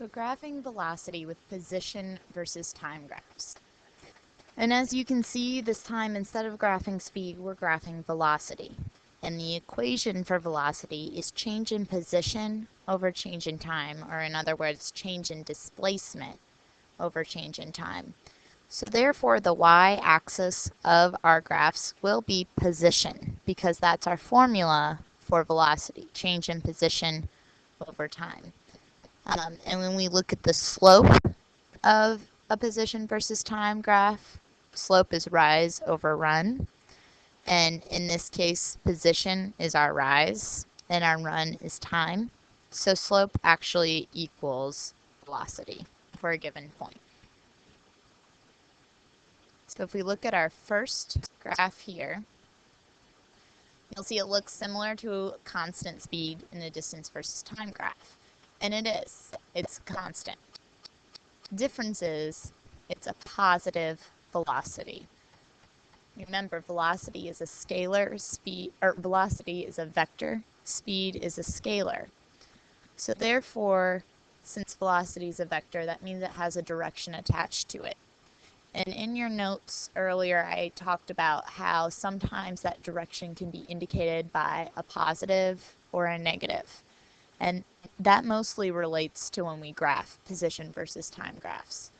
So graphing velocity with position versus time graphs. And as you can see, this time instead of graphing speed, we're graphing velocity. And the equation for velocity is change in position over change in time, or in other words, change in displacement over change in time. So therefore, the y-axis of our graphs will be position, because that's our formula for velocity, change in position over time. And when we look at the slope of a position versus time graph, slope is rise over run. And in this case, position is our rise and our run is time. So slope actually equals velocity for a given point. So if we look at our first graph here, you'll see it looks similar to constant speed in a distance versus time graph. And it is. It's constant. Difference is it's a positive velocity. Remember, velocity is a scalar, velocity is a vector, speed is a scalar. So therefore, since velocity is a vector, that means it has a direction attached to it. And in your notes earlier, I talked about how sometimes that direction can be indicated by a positive or a negative. And that mostly relates to when we graph position versus time graphs.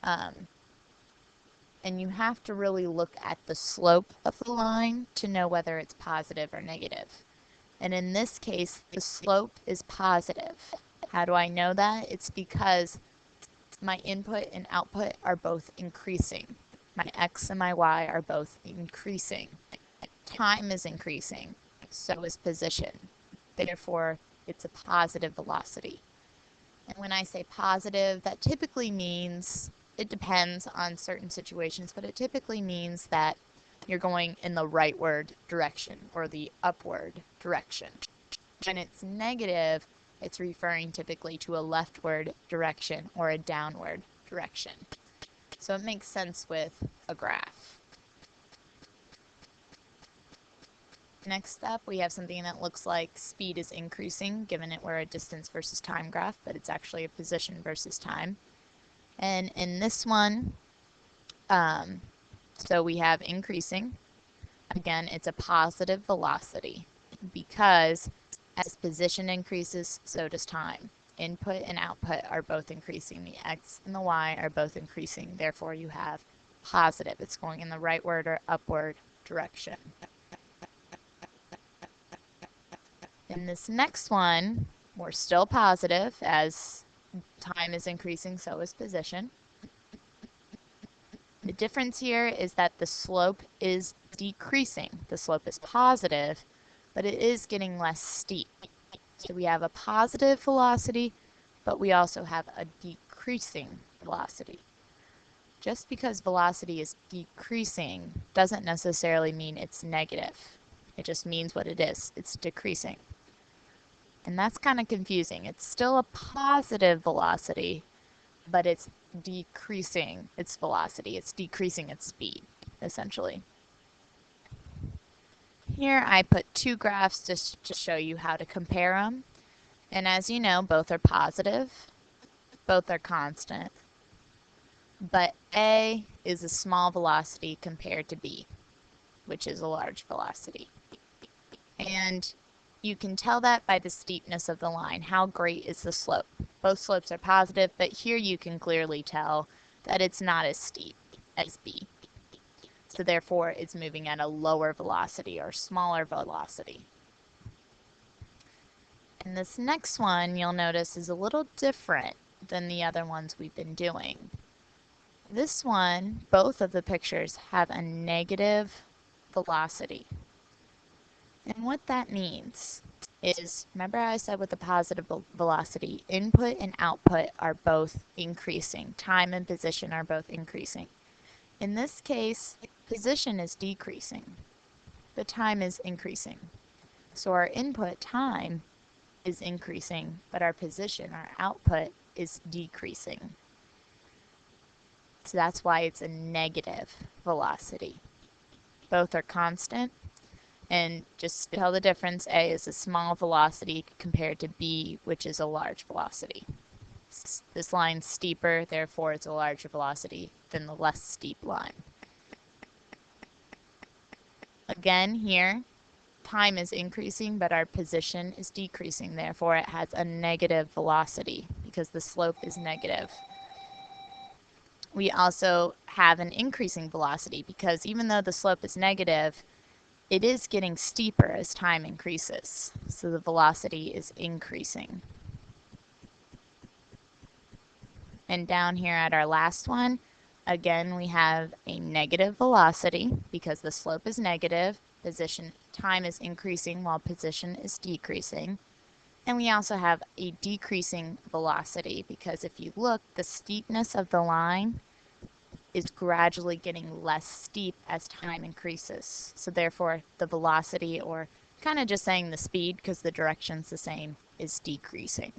And you have to really look at the slope of the line to know whether it's positive or negative. And in this case, the slope is positive. How do I know that? It's because my input and output are both increasing. My x and my y are both increasing. Time is increasing, so is position. Therefore, it's a positive velocity. And when I say positive, that typically means, it depends on certain situations, but it typically means that you're going in the rightward direction or the upward direction. When it's negative, it's referring typically to a leftward direction or a downward direction. So it makes sense with a graph. Next up, we have something that looks like speed is increasing, given it we're a distance versus time graph, but it's actually a position versus time. And in this one, so we have increasing. Again, it's a positive velocity because as position increases, so does time. Input and output are both increasing. The x and the y are both increasing. Therefore, you have positive. It's going in the rightward or upward direction. In this next one, we're still positive. As time is increasing, so is position. The difference here is that the slope is decreasing. The slope is positive, but it is getting less steep. So we have a positive velocity, but we also have a decreasing velocity. Just because velocity is decreasing doesn't necessarily mean it's negative. It just means what it is. It's decreasing. And that's kind of confusing. It's still a positive velocity, but it's decreasing its velocity. It's decreasing its speed, essentially. Here I put two graphs just to show you how to compare them. And as you know, both are positive, both are constant, but A is a small velocity compared to B, which is a large velocity. And you can tell that by the steepness of the line. How great is the slope? Both slopes are positive, but here you can clearly tell that it's not as steep as B. So therefore, it's moving at a lower velocity or smaller velocity. And this next one, you'll notice, is a little different than the other ones we've been doing. This one, both of the pictures have a negative velocity. And what that means is, remember I said with the positive velocity, input and output are both increasing. Time and position are both increasing. In this case, position is decreasing, but time is increasing. So our input time is increasing, but our position, our output, is decreasing. So that's why it's a negative velocity. Both are constant. And just tell the difference, A is a small velocity compared to B, which is a large velocity. This line's steeper, therefore it's a larger velocity than the less steep line. Again, here, time is increasing, but our position is decreasing. Therefore, it has a negative velocity because the slope is negative. We also have an increasing velocity because even though the slope is negative, it is getting steeper as time increases. So the velocity is increasing. And down here at our last one, again, we have a negative velocity because the slope is negative. Time is increasing while position is decreasing. And we also have a decreasing velocity because if you look, the steepness of the line is gradually getting less steep as time increases. So therefore, the velocity, or kind of just saying the speed because the direction's the same, is decreasing.